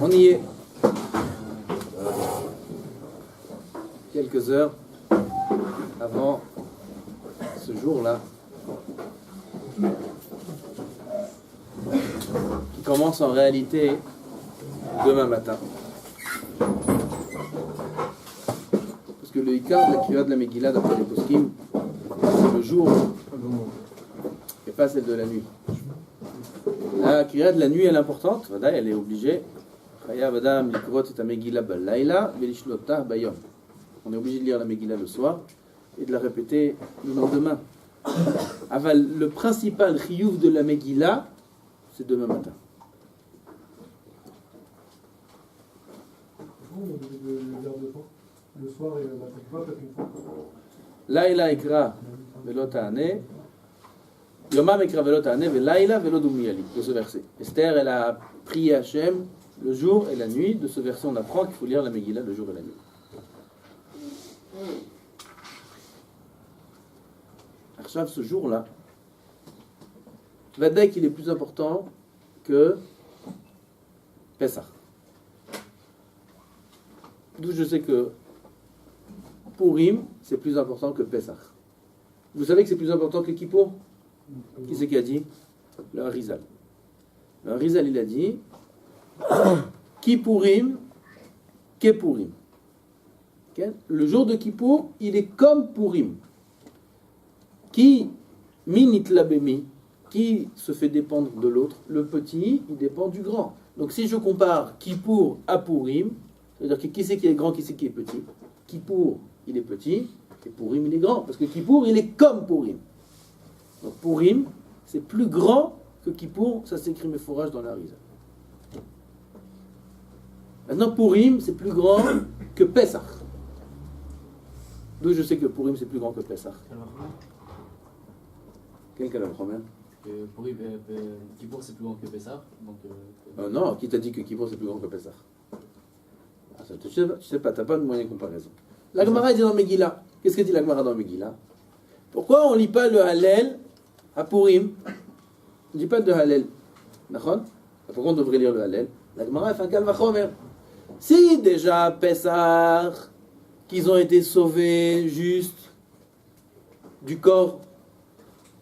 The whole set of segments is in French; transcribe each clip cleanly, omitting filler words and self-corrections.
On y est. Quelques heures avant ce jour-là, qui commence en réalité demain matin. Parce que le Ikar de la Kriya de la Megillah d'après les Poskim, c'est le jour et pas celle de la nuit. La Kriya de la nuit, elle est importante, elle est obligée. On est obligé de lire la Megillah le soir et de la répéter le lendemain. Le principal chiyuv de la Megillah, c'est demain matin. Le soir et le matin, pas une fois. Laïla ikra velo ta'ane, Yomam ikra velo ta'ane, Laïla velo dumiyali, de ce verset. Esther, elle a prié Hachem le jour et la nuit. De ce verset, on apprend qu'il faut lire la Megillah le jour et la nuit. Archav, ce jour-là, Vadaï qu'il est plus important que Pessah. D'où je sais que Purim, c'est plus important que Pessah. Vous savez que c'est plus important que Kippour? Qui c'est qui a dit? Le Harizal. Le Harizal, il a dit Kippourim, Kepourim. Okay? Le jour de Kippour, il est comme Purim. Qui minit labemi, qui se fait dépendre de l'autre, le petit, il dépend du grand. Donc si je compare Kippour à Purim, c'est-à-dire que qui c'est qui est grand, qui c'est qui est petit? Kippour, il est petit, et Purim, il est grand. Parce que Kippour, il est comme Purim. Donc Purim, c'est plus grand que Kippour, ça s'écrit mes fourrages dans la Risa. Maintenant, Purim, c'est plus grand que Pessah. D'où je sais que Purim, c'est plus grand que Pessah. Quel calme problème? Kippour c'est plus grand que Pessah. Non, qui t'a dit que Kippour c'est plus grand que Pessah? Tu sais pas, t'as pas de moyen de comparaison. La Gemara dit dans Megillah. Qu'est-ce que dit la Gemara dans Megillah? Pourquoi on lit pas le Hallel à Purim? On ne dit pas de Hallel. D'accord? Pourquoi on devrait lire le Hallel? La Gemara fait un calme vachomer. Si déjà Pessah, qu'ils ont été sauvés juste du corps,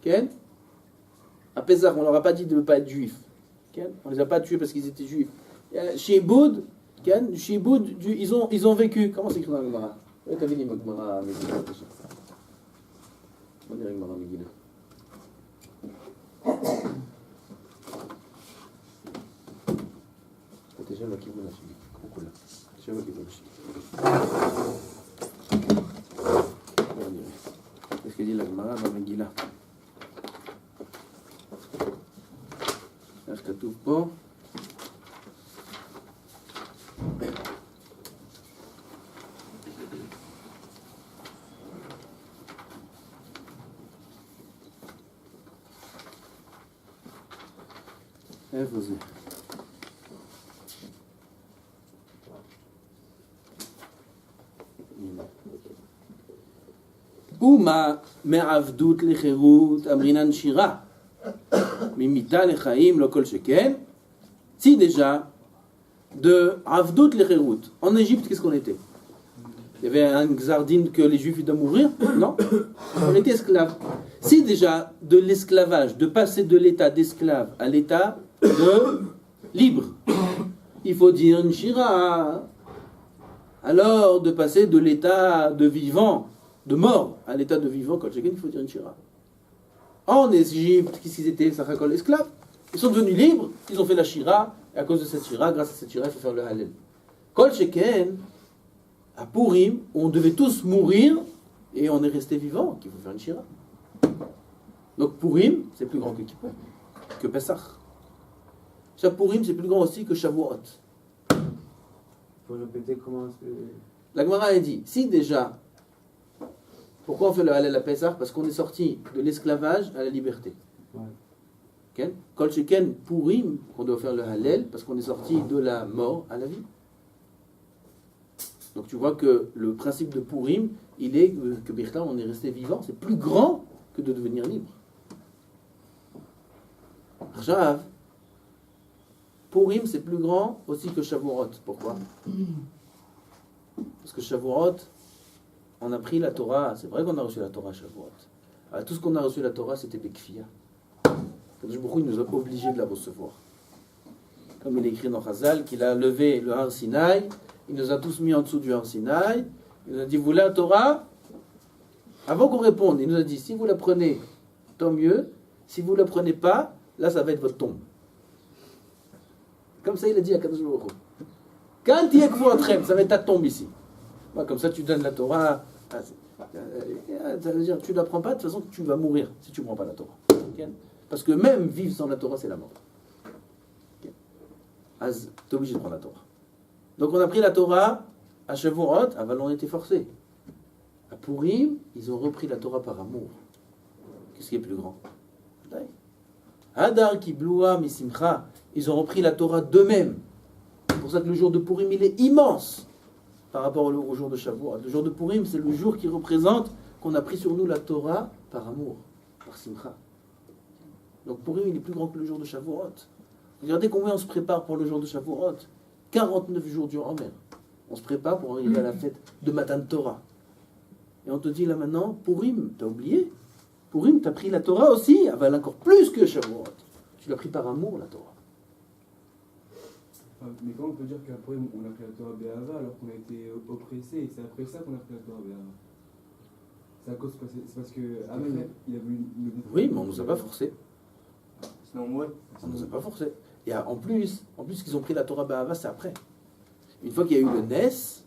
okay? À Pessah, on leur a pas dit de ne pas être juifs. Okay? On les a pas tués parce qu'ils étaient juifs. Chez Boud, ils ont vécu. Comment c'est écrit dans la Gemara? Oui, tu as vu les Gemara Megillah. On dirait Gemara Megillah. Protégez ma kibbouna, Koukoula. Protégez ma kibbouna. Qu'est-ce qu'il dit la Gemara dans Megillah? איך כתוב פה? איפה זה? ומה מעבדות לחירות אמרינן שירה? Mimita le chaim, le kol sheken. Si déjà, de Avdout le Kherut. En Égypte, qu'est-ce qu'on était? Il y avait un xardine que les juifs doivent mourir? Non. On était esclaves. Si déjà, de l'esclavage, de passer de l'état d'esclave à l'état de libre, il faut dire une shira. Alors, de passer de l'état de vivant, de mort, à l'état de vivant, kol sheken, il faut dire une shira. En Égypte, qu'est-ce qu'ils étaient? Sachakol esclaves. Ils sont devenus libres, ils ont fait la shira, et à cause de cette shira, grâce à cette shira, il faut faire le halel. Kol sheken, à Purim, on devait tous mourir, et on est resté vivant, qu'il faut faire une shira. Donc Purim, c'est plus grand que Kippour, que Pessah. Purim, c'est plus grand aussi que Shavuot. Pour répéter comment est-ce que... La Gemara a dit, si déjà, pourquoi on fait le halal à Pessah? Parce qu'on est sorti de l'esclavage à la liberté. Ouais. Kol sheken Purim, on doit faire le halal parce qu'on est sorti de la mort à la vie. Donc tu vois que le principe de Purim, il est que Birta, on est resté vivant, c'est plus grand que de devenir libre. Rav, Purim c'est plus grand aussi que Shavuot. Pourquoi? Parce que Shavuot, on a pris la Torah, c'est vrai qu'on a reçu la Torah à Shavuot. Alors, tout ce qu'on a reçu la Torah, c'était Bekfia. Kadosh Baruch Hu, il nous a obligés de la recevoir. Comme il est écrit dans Chazal, qu'il a levé le Har Sinaï, il nous a tous mis en dessous du Har Sinaï, il nous a dit, vous voulez la Torah? Avant qu'on réponde, il nous a dit, si vous la prenez, tant mieux. Si vous ne la prenez pas, là, ça va être votre tombe. Comme ça, il a dit à Kadosh Baruch Hu. Quand il y a que vous entraîne, ça va être ta tombe ici. Comme ça, tu donnes la Torah. Ça veut dire, tu ne la prends pas, de toute façon, tu vas mourir si tu ne prends pas la Torah. Parce que même vivre sans la Torah, c'est la mort. Tu es obligé de prendre la Torah. Donc, on a pris la Torah à Shavuot, à Valon, on était forcés. À Purim, ils ont repris la Torah par amour. Qu'est-ce qui est plus grand? Hadar Kibloua Misimcha, ils ont repris la Torah d'eux-mêmes. C'est pour ça que le jour de Purim, il est immense par rapport au jour de Shavuot. Le jour de Purim, c'est le jour qui représente qu'on a pris sur nous la Torah par amour, par Simcha. Donc Purim, il est plus grand que le jour de Shavuot. Regardez combien on se prépare pour le jour de Shavuot. 49 jours durant mer. On se prépare pour arriver à la fête de Matan Torah. Et on te dit là maintenant, Purim, t'as oublié? Purim, t'as pris la Torah aussi, elle valait encore plus que Shavuot. Tu l'as pris par amour, la Torah. Mais comment on peut dire qu'à Purim, on a pris la Torah Béhava alors qu'on a été oppressé et c'est après ça qu'on a pris la Torah Béhava? C'est à cause, c'est parce que Amen, il a voulu nous détruire. Oui, mais on ne nous a pas forcé. Sinon, moi. On ne nous a pas forcé. Et en plus qu'ils ont pris la Torah Béhava, c'est après. Une fois qu'il y a eu le Nes,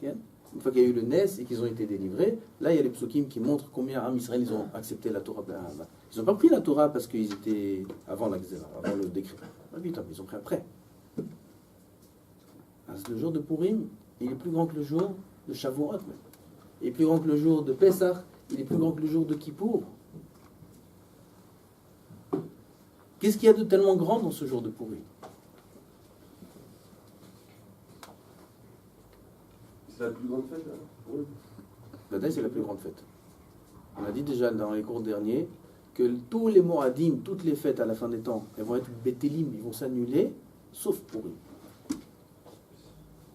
une fois qu'il y a eu le Nes et qu'ils ont été délivrés, là il y a les psukim qui montrent combien Am Israël ils ont accepté la Torah Béhava. Ils n'ont pas pris la Torah parce qu'ils étaient avant la Gzera, avant le décret. Ah, putain, ils ont pris après. Le jour de Purim, il est plus grand que le jour de Shavuot même. Il est plus grand que le jour de Pessah, il est plus grand que le jour de Kippour. Qu'est-ce qu'il y a de tellement grand dans ce jour de Purim? C'est la plus grande fête, là? Oui. Badaï, c'est la plus grande fête. On a dit déjà dans les cours derniers que tous les Moadim, toutes les fêtes à la fin des temps, elles vont être Bétélim, ils vont s'annuler, sauf Purim.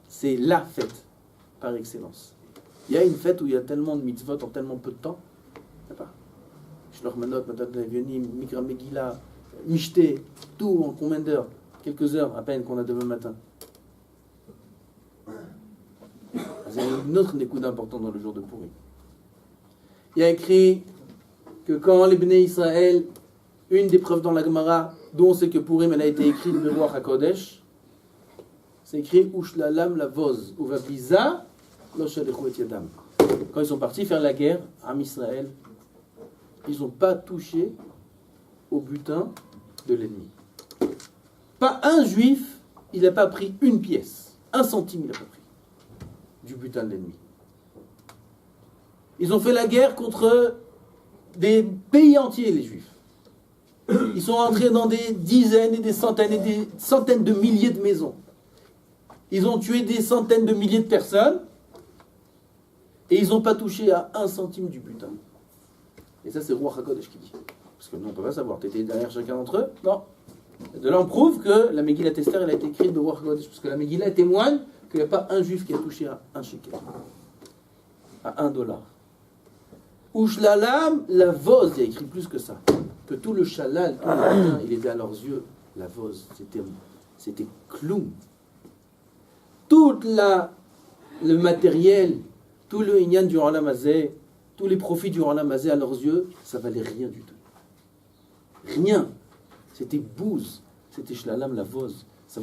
C'est la fête, par excellence. Il y a une fête où il y a tellement de mitzvot en tellement peu de temps. Il n'y a pas. Shloch Manot, Matat Levionim, Mikra Megillah, Mishté, tout en combien d'heures? Quelques heures à peine qu'on a demain matin. Il y a une autre nécoude importante dans le jour de Purim. Il y a écrit que quand les Bnei Israël, une des preuves dans la Gemara, dont on sait que Purim elle a été écrite de Ruach HaKodesh, c'est écrit Ushlalam la voz, Uvabiza, lo shalechu et yadam. Quand ils sont partis faire la guerre, Am Israël, ils n'ont pas touché au butin de l'ennemi. Pas un juif, il n'a pas pris une pièce, un centime il n'a pas pris du butin de l'ennemi. Ils ont fait la guerre contre des pays entiers, les juifs. Ils sont entrés dans des dizaines et des centaines de milliers de maisons. Ils ont tué des centaines de milliers de personnes et ils n'ont pas touché à un centime du butin. Et ça, c'est Ruach HaKodesh qui dit. Parce que nous, on ne peut pas savoir. Tu étais derrière chacun d'entre eux? Non. De là, on prouve que la Megillah Esther, elle a été écrite de Ruach HaKodesh. Parce que la Megillah témoigne qu'il n'y a pas un juif qui a touché à un shekel. À $1. Ushlalam, la voz, il y a écrit plus que ça. Que tout le shalal, tout le butin, il était à leurs yeux. La voz, c'était kloum. Tout le matériel, tout le inyan du Olam Hazeh, tous les profits du Olam Hazeh à leurs yeux, ça valait rien du tout. Rien. C'était bouse. C'était shlalam la voz. Ça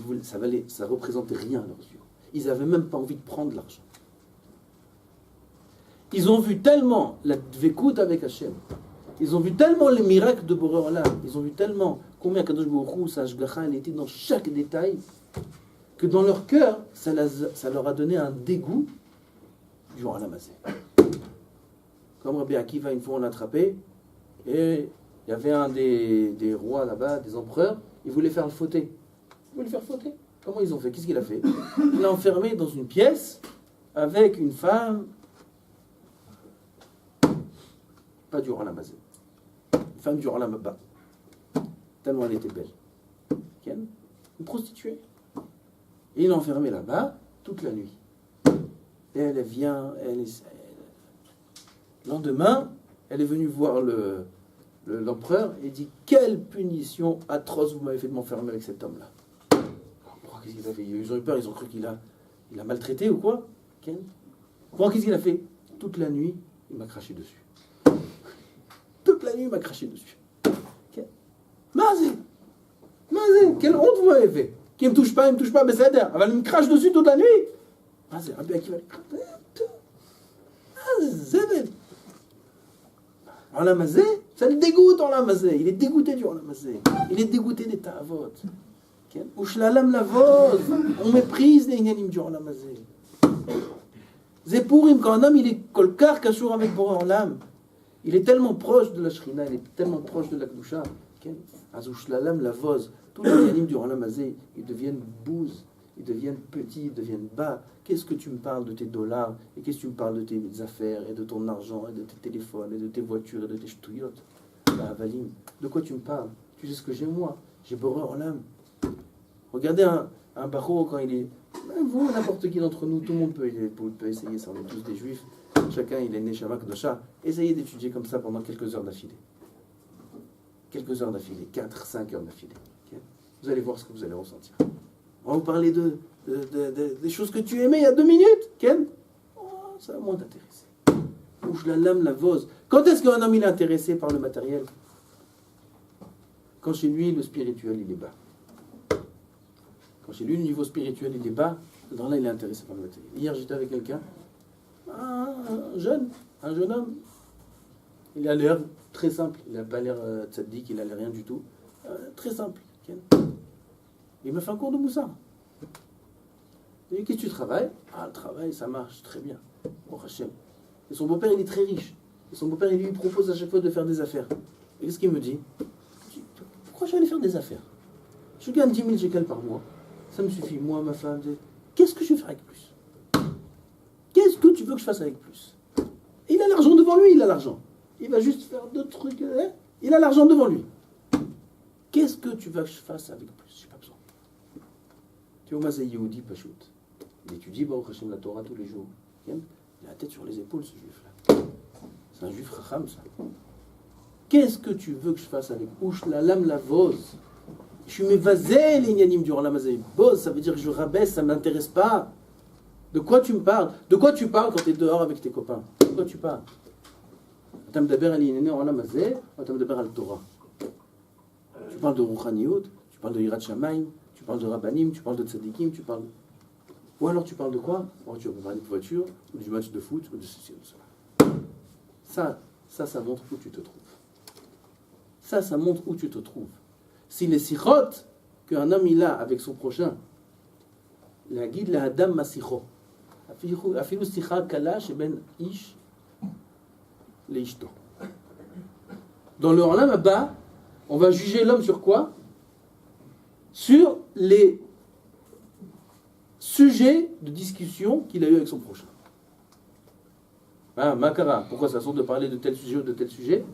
représentait rien à leurs yeux. Ils n'avaient même pas envie de prendre l'argent. Ils ont vu tellement la dvekout avec Hachem. Ils ont vu tellement les miracles de Boré Olam. Ils ont vu tellement combien Kadosh Baruch Hu, sa Hashgacha, elle était dans chaque détail, que dans leur cœur, ça leur a donné un dégoût du Olam Hazeh. Comme Rabbi Akiva, une fois on l'a attrapé, et il y avait un des rois là-bas, des empereurs, il voulait faire le fauter. Il voulait faire fauter. Comment ils ont fait? Qu'est-ce qu'il a fait? Il l'a enfermé dans une pièce avec une femme, pas du Olam Hazeh, une femme du Olam Haba. tellement elle était belle. Ken, une prostituée. Et il l'a enfermée là-bas toute la nuit. Et elle vient, le lendemain, elle est venue voir l'empereur et dit: quelle punition atroce vous m'avez fait de m'enfermer avec cet homme-là. Qu'est-ce qu'il a fait? Ils ont eu peur, ils ont cru qu'il a maltraité ou quoi? Ken, qu'est-ce qu'il a fait? Toute la nuit, il m'a craché dessus. Toute la nuit, il m'a craché dessus. Ken, Mazé, quelle honte vous m'avez fait. Qui me touche pas, mais c'est d'air. Elle me crache dessus toute la nuit. Mazé, Rabbi Akiva, Olam Hazé, ça le dégoûte, Olam Hazé. Il est dégoûté du Olam Hazé. Il est dégoûté des Ta'avot. Ushlalam Lavoz. On méprise les Inyanim du Olam Hazé. Zepourim, quand un homme il est kolkar kashour avec Boré Olam, il est tellement proche de la Shrina, il est tellement proche de la Kedusha. Ushlalam Lavoz. Tous les Inyanim du Olam Hazé, ils deviennent bousses, ils deviennent petits, ils deviennent bas. Qu'est-ce que tu me parles de tes dollars, et qu'est-ce que tu me parles de tes affaires, et de ton argent, et de tes téléphones, et de tes voitures, et de tes ch'touillottes? Valim, de quoi tu me parles? Tu sais ce que j'ai moi? J'ai Boré Olam. Regardez un barreau quand il est... Vous, n'importe qui d'entre nous, tout le monde peut essayer ça, on est tous des juifs. Chacun, il est né Shamak Dosha. Essayez d'étudier comme ça pendant quelques heures d'affilée. 4-5 heures d'affilée. Okay? Vous allez voir ce que vous allez ressentir. On va vous parler des choses que tu aimais il y a 2 minutes. Ken, ça va moins t'intéresser. Bouge la lame, la vose. Quand est-ce qu'un homme il est intéressé par le matériel? Quand chez lui, le spirituel, il est bas. Quand chez lui, le niveau spirituel, il est bas, dans là, il est intéressé par le matériel. Hier, j'étais avec quelqu'un, un jeune homme. Il a l'air très simple. Il n'a pas l'air tzaddik, il n'a l'air rien du tout. Très simple. Ken. Il m'a fait un cours de Moussa. Il dit: qu'est-ce que tu travailles? Le travail, ça marche très bien. Oh, Hachem. Et son beau-père, il est très riche. Et son beau-père, il lui propose à chaque fois de faire des affaires. Et qu'est-ce qu'il me dit? Pourquoi je vais aller faire des affaires? Je gagne 10 000 shekels par mois. Ça me suffit, moi, ma femme. Qu'est-ce que je vais faire avec plus? Qu'est-ce que tu veux que je fasse avec plus? Il a l'argent devant lui, il a l'argent. Il va juste faire d'autres trucs. Il a l'argent devant lui. Qu'est-ce que tu veux que je fasse avec plus? J'ai pas besoin. Tu vois, c'est Yehudi Pachout. Il étudie Baruch Hashem la Torah tous les jours. Il a la tête sur les épaules, ce juif-là. C'est un juif racham, ça. Qu'est-ce que tu veux que je fasse avec Ouch la lame la vose? Je suis mévasé les Inyanim du Olam Hazé. Boz, ça veut dire que je rabaisse, ça ne m'intéresse pas. De quoi tu me parles? De quoi tu parles quand tu es dehors avec tes copains? De quoi tu parles? Tu m'daber al Inyanim du Olam Hazé, ou tu m'daber al Torah? Tu parles de Rouchaniout, tu parles de Yirat Shamayim, tu parles de Rabbanim, tu parles de Tzadikim, tu parles... Ou alors tu parles de quoi? Tu peux parler de voiture, ou du match de foot, ou de ceci, ou de cela. Ça montre où tu te trouves. Ça montre où tu te trouves. Si les sichot qu'un homme il a avec son prochain, la guide la adam masicho, afilu sicha kala sheben ish leishto. Dans le Olam Haba, on va juger l'homme sur quoi? Sur les sujets de discussion qu'il a eu avec son prochain. Makara, pourquoi ça sort de parler de tel sujet ou de tel sujet?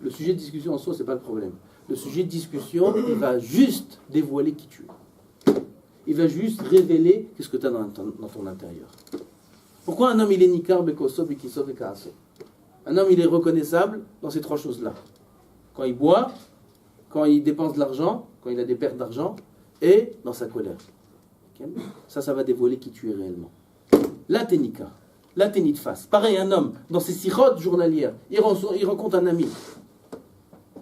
Le sujet de discussion en soi, c'est pas le problème. Le sujet de discussion, il va juste dévoiler qui tu es. Il va juste révéler qu'est-ce que tu as dans ton intérieur. Pourquoi un homme il est nikar, bekoso, bekiso, bekaaso? Un homme il est reconnaissable dans ces 3 choses-là. Quand il boit, quand il dépense de l'argent, quand il a des pertes d'argent, et dans sa colère. Okay? Ça va dévoiler qui tu es réellement. Là, t'es nikar. Là, t'es nitfas. Pareil, un homme, dans ses sirotes journalières, il rencontre un ami.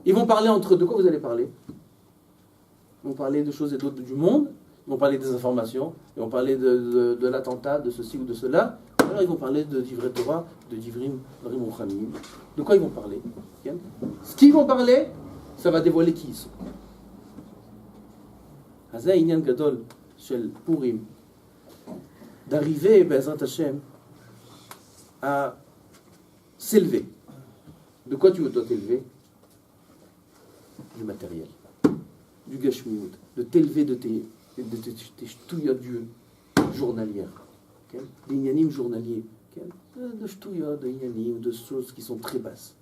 Ils vont parler entre eux. De quoi vous allez parler? Ils vont parler de choses et d'autres du monde. Ils vont parler des informations. Ils vont parler de l'attentat, de ceci ou de cela. Alors ils vont parler de Divrei Torah, de Divrim Rouchanim. De quoi ils vont parler? Ce qu'ils vont parler, ça va dévoiler qui ils sont. Hazeh Inyan Gadol Shel Purim. D'arriver, Be'ezrat Hashem, à s'élever. De quoi tu dois t'élever? Du matériel, du gashmiout, de t'élever de tes ch'touillots journalières, okay? Des inyanim journaliers, okay? De ch'touillots, de inyanim, de choses qui sont très basses.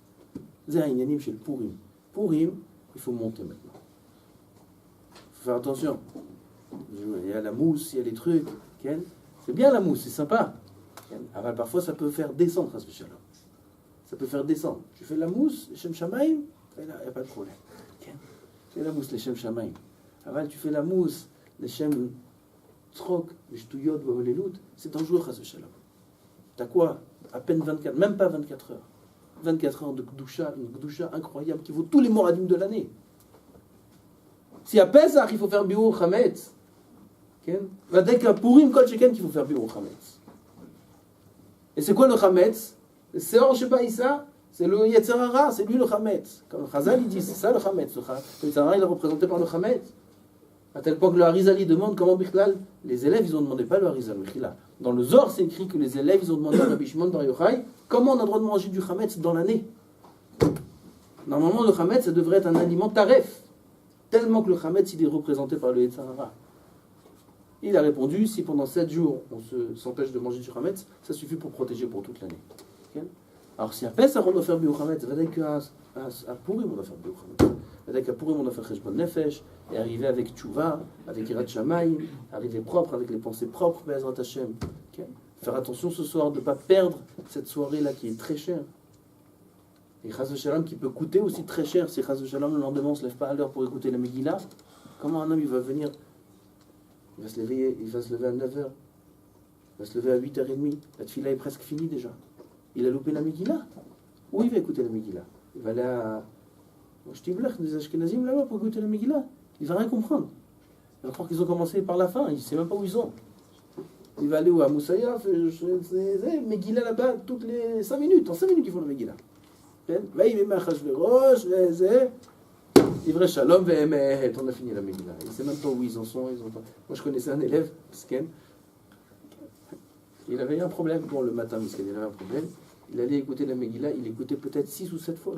C'est un inyanim chez le Purim. Purim, il faut monter maintenant. Il faut faire attention. Il y a la mousse, il y a les trucs. Ken. C'est bien la mousse, c'est sympa. Ken. Ah, parfois, ça peut faire descendre, Chas v'Shalom. Ça peut faire descendre. Tu fais la mousse, les Shem Shamaim, il n'y a pas de problème. Ken. Tu fais la mousse, les Shem Shamaim. Ah, tu fais la mousse, les Shem Tzrok, les Shtuyot, c'est dangereux, Chas v'Shalom. T'as quoi? À peine 24, même pas 24 heures. 24 heures de Gdusha, une Gdusha incroyable qui vaut tous les moradim de l'année. Si à Pesach, il faut faire Biur Chametz, dès qu'à Purim, Kol Sheken, qu'il faut faire Biur Chametz. Et c'est quoi le Chametz? C'est Or Sheba Issa, c'est le Yetzer Hara, c'est lui le Chametz. Comme le Chazal, il dit, c'est ça le Chametz. Le Yetzer Hara, il est représenté par le Chametz. À tel point que le Harizali demande comment Bichlal, les élèves, ils ont demandé pas le Harizal, Mechila. Dans le Zohar, c'est écrit que les élèves, ils ont demandé à Rabbi Shimon Bar Yochai comment on a le droit de manger du Chametz dans l'année. Normalement, le Chametz, ça devrait être un aliment taref. Tellement que le Chametz, il est représenté par le Yetzer Hara. Il a répondu, si pendant 7 jours, on s'empêche de manger du Chametz, ça suffit pour protéger pour toute l'année. Okay? Alors si à Pesach, on doit faire Biur Chametz, ça veut dire qu'à Purim, on doit faire Biur Chametz. Ça veut dire qu'à Purim, on doit faire Cheshbon Nefesh, et arriver avec Tchouva, avec Yirat Shamayim, arriver propre, avec les pensées propres, Be'ezrat Hashem. Okay? Faire attention ce soir de ne pas perdre cette soirée-là qui est très chère. Et Chas v'Shalom qui peut coûter aussi très cher. Si Chas v'Shalom le lendemain on ne se lève pas à l'heure pour écouter la Megillah, comment un homme il va venir? Il va se lever à 9h, il va se lever à 8h30. La tefila est presque finie déjà. Il a loupé la Megillah. Où il va écouter la Megillah? Il va aller à Shtibler, des Ashkenazim là-bas pour écouter la Megillah. Il va rien comprendre. Il va croire qu'ils ont commencé par la fin, il ne sait même pas où ils sont. Il va aller où? À Moussaya, Megillah là-bas, toutes les 5 minutes. En 5 minutes, ils font la Megillah. Ivre Shalom ve'emet, on a fini la Megillah. Il ne sait même pas où ils en sont. Moi, je connaissais un élève, Sken. Il avait un problème. Bon, le matin, il avait un problème. Il allait écouter la Megillah, il écoutait peut-être 6 ou 7 fois.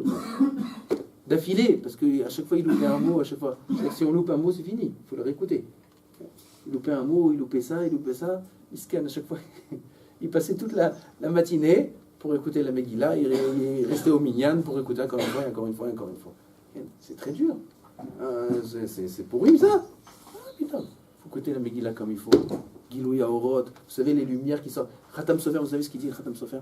D'affilée, parce qu'à chaque fois, il loupait un mot. À chaque fois, si on loupe un mot, c'est fini. Il faut le réécouter. Il loupait un mot, il loupait ça. Il scanne à chaque fois. Il passait toute la matinée pour écouter la Megillah. Il restait au minyan pour écouter encore une fois, encore une fois, encore une fois. C'est très dur. C'est pourri ça. Putain, il faut écouter la Megillah comme il faut. Gilou Yaorot. Vous savez les lumières qui sortent. Khatam Sofer, vous savez ce qu'il dit Khatam Sofer?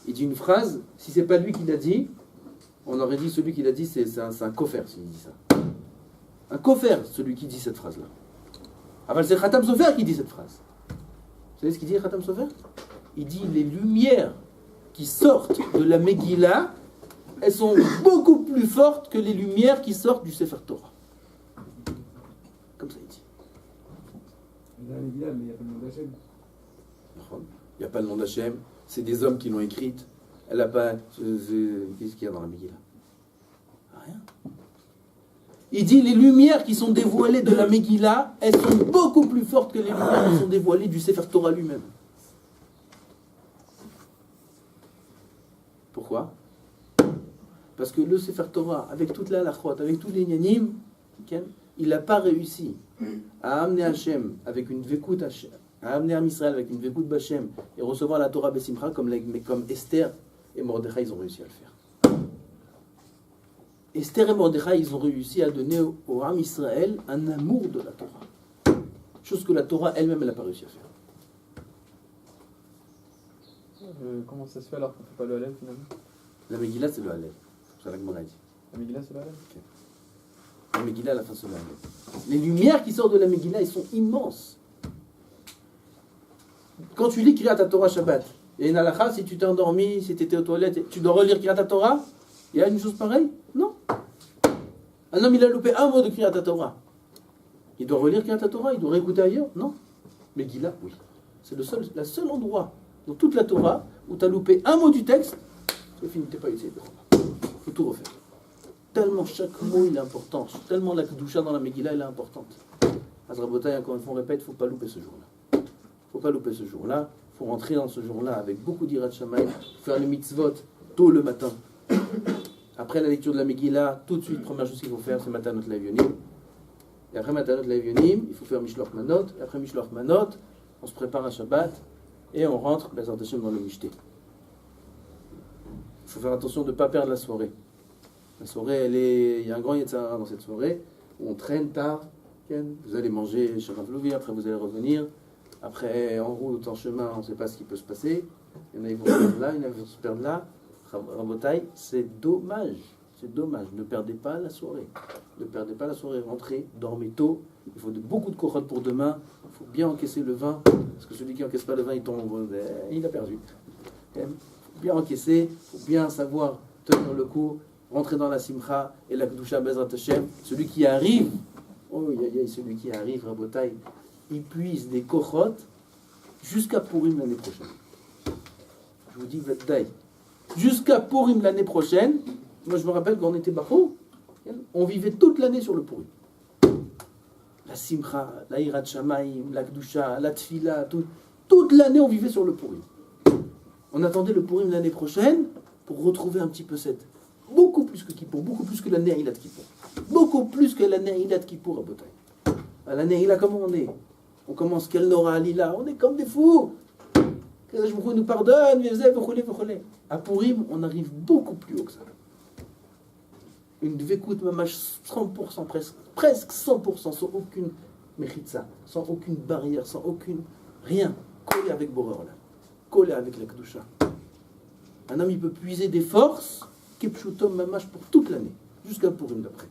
Il dit une phrase. Si c'est pas lui qui l'a dit, on aurait dit celui qui l'a dit c'est un kofer s'il dit ça. Un kofer, celui qui dit cette phrase-là. Enfin, c'est Khatam Sofer qui dit cette phrase. Vous savez ce qu'il dit Khatam Sofer? Il dit les lumières qui sortent de la Megillah, elles sont beaucoup plus fortes que les lumières qui sortent du Sefer Torah. Comme ça il dit. Dans la Megillah, mais il n'y a pas le nom d'Hachem. Il n'y a pas le nom d'Hachem, c'est des hommes qui l'ont écrite. Elle n'a pas. Qu'est-ce qu'il y a dans la Megillah? Rien. Il dit les lumières qui sont dévoilées de la Megillah, elles sont beaucoup plus fortes que les lumières qui sont dévoilées du Sefer Torah lui-même. Pourquoi? Parce que le Sefer Torah, avec toute la halachot, avec tous les nyanim, il n'a pas réussi à amener Hachem avec une vékout Hachem, à amener Am Israël avec une vékout B'Hachem et recevoir la Torah Besimcha comme Esther et Mordechai, ils ont réussi à le faire. Esther et Mordechai, ils ont réussi à donner au Am Israël un amour de la Torah. Chose que la Torah elle-même, elle n'a pas réussi à faire. Comment ça se fait alors qu'on ne fait pas le Halel finalement? La Megillah, c'est le Halel. C'est la Gemara dit. La Megillah, c'est le Halel? Okay. La Megillah, à la fin, c'est le Halel. Les lumières qui sortent de la Megillah, elles sont immenses. Quand tu lis Kriyat Torah Shabbat, il y a une halakha, si tu t'es endormi, si tu étais aux toilettes, tu dois relire Kriyat Torah, il y a une chose pareille? Non. Un homme, il a loupé un mot de Kriyat Torah. Il doit relire Kriyat Torah, il doit réécouter ailleurs? Non. Megillah, oui. C'est le seul endroit dans toute la Torah où tu as loupé un mot du texte, c'est fini, tu n'es pas utile. Il faut tout refaire. Tellement chaque mot il est important, tellement la Kedusha dans la Megillah elle est importante. Azrabotai, encore une fois, on répète, il ne faut pas louper ce jour-là. Il ne faut pas louper ce jour-là. Il faut rentrer dans ce jour-là avec beaucoup d'Irat Shamayim, faire les mitzvot tôt le matin. Après la lecture de la Megillah, tout de suite, première chose qu'il faut faire, c'est Matanot Le'Evyonim. Et après Matanot Le'Evyonim, il faut faire Mishloach Manot. Et après Mishloach Manot, on se prépare à Shabbat et on rentre Bezrat Hashem dans le Mishté. Il faut faire attention de ne pas perdre la soirée. La soirée, il y a un grand Yetzirah dans cette soirée, où on traîne tard, vous allez manger chez Rav Louvi, après vous allez revenir, après en route, en chemin, on ne sait pas ce qui peut se passer, il y en a qui vont se perdre là, il y en a qui vont se perdre là. Rabotai, c'est dommage, ne perdez pas la soirée, rentrez, dormez tôt, il faut beaucoup de courrottes pour demain, il faut bien encaisser le vin, parce que celui qui n'encaisse pas le vin, il tombe, il a perdu. Il faut bien encaisser, il faut bien savoir tenir le coup, rentrer dans la simcha et la kedusha bezrat Hashem. Celui qui arrive, celui qui arrive, Rabotai, il puise des courrottes jusqu'à Purim l'année prochaine. Je vous dis, Vadaï. Jusqu'à Purim l'année prochaine, moi je me rappelle quand on était Bachou, on vivait toute l'année sur le Purim. La Simcha, la Hirat Shamaim, la Kedusha, la Tfila, toute l'année on vivait sur le Purim. On attendait le Purim l'année prochaine pour retrouver un petit peu cette. Beaucoup plus que Kippour, beaucoup plus que la Nehilat Kippour. Beaucoup plus que la Nehilat Kippour à Botaï. À la Nehila, comment on est? On commence Kel Nora Alila, on est comme des fous. Que je nous pardonne, à Purim, on arrive beaucoup plus haut que ça. Une dvekout mamash 100%, presque 100%, sans aucune mechitza, sans aucune barrière, sans aucune rien, collé avec Boror là, collé avec la Kedusha. Un homme il peut puiser des forces, kepshutom mamash pour toute l'année, jusqu'à Purim d'après.